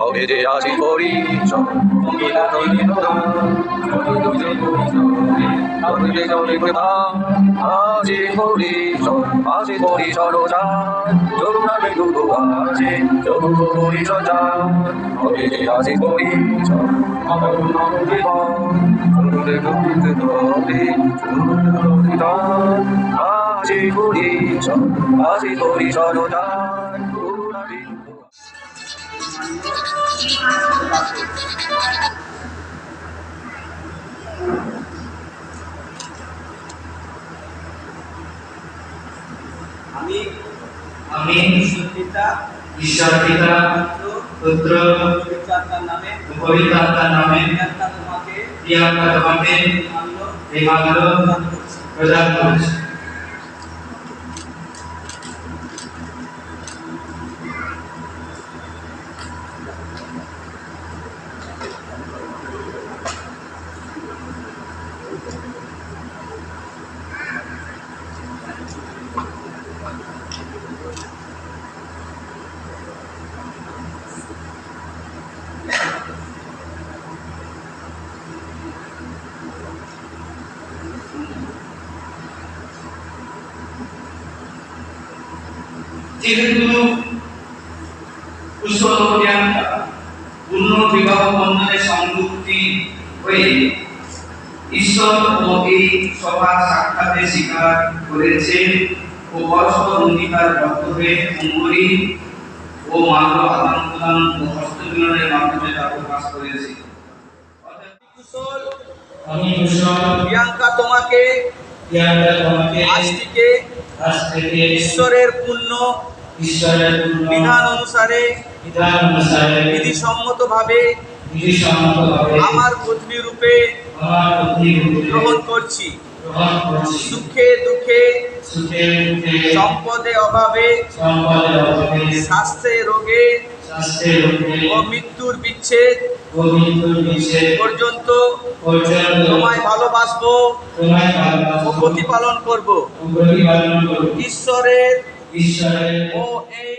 어디지 아직 버리죠 공기나 돌리노다 아무리 저리구나 아직 버리죠 아직 버리셔로자 저루나를 누구하지 저루고 버리셔자 어디지 아직 버리죠 아무리 나오기가 저루를 누구들어디 아직 버리죠 아직 버리셔로자 আমি ঈশ্বর পিতা পুত্র পবিত্র আত্মার নামে তোমাকে এই মাল্য প্রদান করছি। যেহেতু পূর্ণ বিবাহ বন্ধনে সংযুক্তি হয়ে ঈশ্বর ও এই সভা সাক্ষাতে স্বীকার করেছে ও পরস্পর অঙ্গীকারবদ্ধ হয়ে অঙ্গুরি ও মাল্য আদান প্রদান ও হস্তমিলনের মাধ্যমে তা প্রকাশ করেছে। আমি কুশল প্রিয়াঙ্কা তোমাকে আজ থেকে ঈশ্বরের পূর্ণ বিধান অনুসারে বিধিসম্মতভাবে আমার পত্নী রূপে গ্রহণ করছি। সুখে দুঃখে সম্পদে অভাবে স্বাস্থ্যে রোগে ও মৃত্যুর বিচ্ছেদ পর্যন্ত তোমায় ভালোবাসবো ও প্রতিপালন করব। ঈশ্বরের ও এই